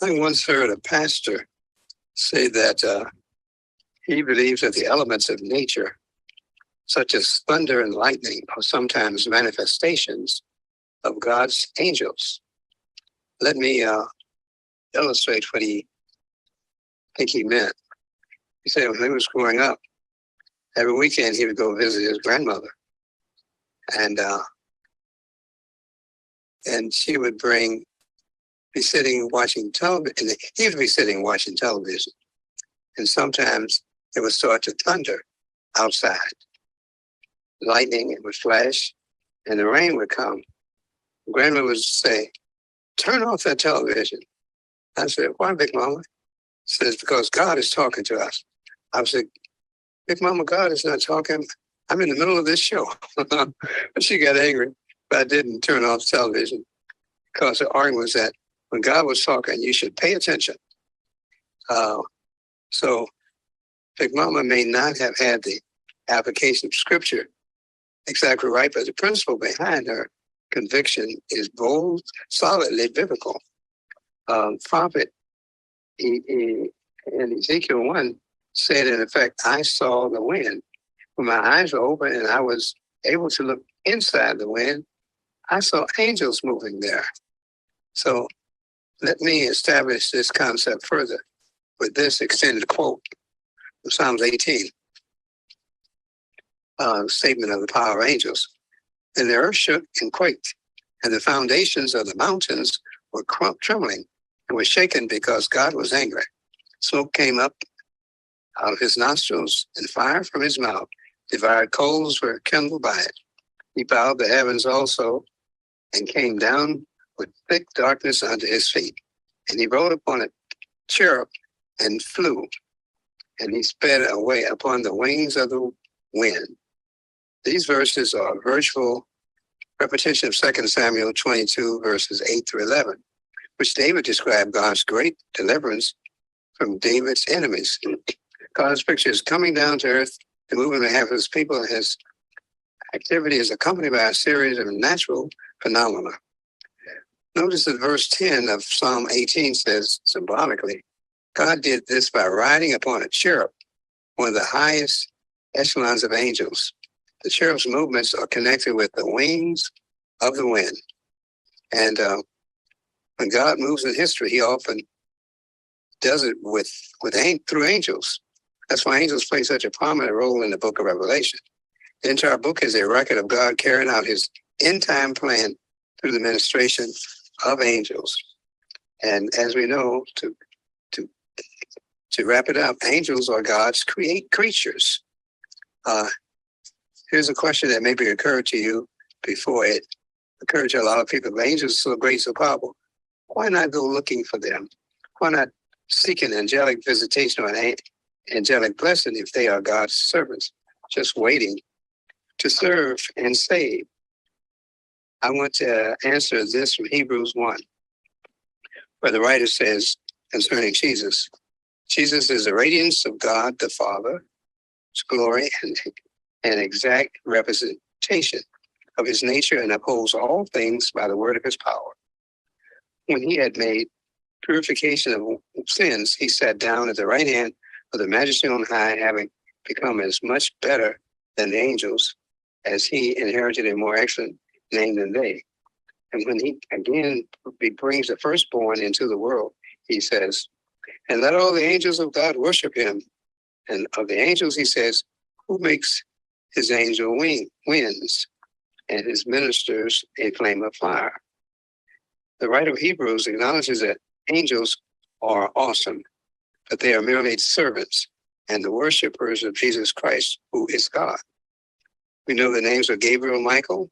I once heard a pastor say that he believes that the elements of nature, such as thunder and lightning, are sometimes manifestations of God's angels. Let me illustrate what he meant. He said when he was growing up, every weekend he would go visit his grandmother, and she would be sitting watching television. He would be sitting watching television, and sometimes it would start to thunder outside. Lightning would flash, and the rain would come. Grandma would say, "Turn off that television." I said, "Why, Big Mama?" She says, "Because God is talking to us." I said, "Big Mama, God is not talking. I'm in the middle of this show." But she got angry, but I didn't turn off the television because the argument was that when God was talking, you should pay attention. So Big Mama may not have had the application of Scripture exactly right, but the principle behind her conviction is bold, solidly biblical. Prophet in Ezekiel 1 said, in effect, "I saw the wind. When my eyes were open and I was able to look inside the wind, I saw angels moving there." So let me establish this concept further with this extended quote from Psalms 18, statement of the power of angels. "And the earth shook and quaked, and the foundations of the mountains were trembling and were shaken because God was angry. Smoke came up out of his nostrils, and fire from his mouth. Devoured coals were kindled by it. He bowed the heavens also, and came down with thick darkness under his feet. And he rode upon a cherub and flew, and he sped away upon the wings of the wind." These verses are a virtual repetition of 2 Samuel 22, verses 8 through 11, which David described God's great deliverance from David's enemies. God's picture is coming down to earth to move on behalf of his people, and his activity is accompanied by a series of natural phenomena. Notice that verse 10 of Psalm 18 says, symbolically, God did this by riding upon a cherub, one of the highest echelons of angels. The cherub's movements are connected with the wings of the wind. And when God moves in history, he often does it through angels. That's why angels play such a prominent role in the book of Revelation. The entire book is a record of God carrying out his end-time plan through the ministration of angels. And as we know, to wrap it up, angels are God's creatures. Here's a question that maybe occurred to you before it occurred to a lot of people. If angels are so great, so powerful, why not go looking for them? Why not seek an angelic visitation or an angelic blessing if they are God's servants, just waiting to serve and save? I want to answer this from Hebrews 1, where the writer says concerning Jesus, Jesus is the radiance of God the Father's glory and an exact representation of his nature, and upholds all things by the word of his power. When he had made purification of sins, he sat down at the right hand of the Majesty on high, having become as much better than the angels, as he inherited a more excellent name than they. And when he again brings the firstborn into the world, he says, "And let all the angels of God worship him." And of the angels, he says, "Who makes his angel winds, and his ministers a flame of fire." The writer of Hebrews acknowledges that angels are awesome, but they are merely servants and the worshipers of Jesus Christ, who is God. We know the names of Gabriel and Michael,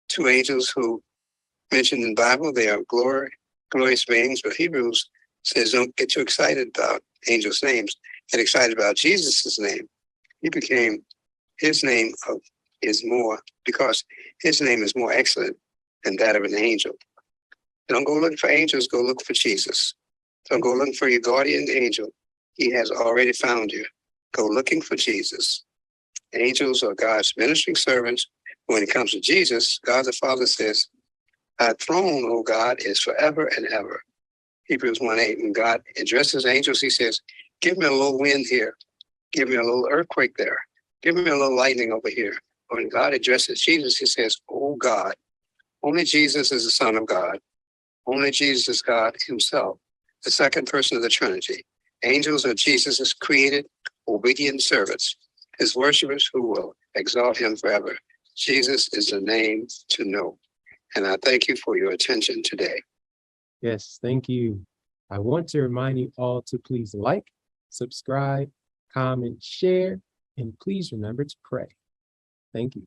two angels who mentioned in the Bible. They are glorious beings, but Hebrews says don't get too excited about angels' names. Get excited about Jesus' name. He became his name because his name is more excellent than that of an angel. Don't go looking for angels, go look for Jesus. Don't go looking for your guardian angel. He has already found you. Go looking for Jesus. Angels are God's ministering servants. When it comes to Jesus, God the Father says, "Thy throne, O God, is forever and ever. Hebrews 1:8, when God addresses angels, he says, give me a little wind here. Give me a little earthquake there. Give me a little lightning over here. When God addresses Jesus, he says, oh God, only Jesus is the Son of God. Only Jesus is God himself, the second person of the Trinity. Angels are Jesus' created, obedient servants, his worshipers who will exalt him forever. Jesus is the name to know. And I thank you for your attention today. Yes, thank you. I want to remind you all to please like, subscribe, comment, share, and please remember to pray. Thank you.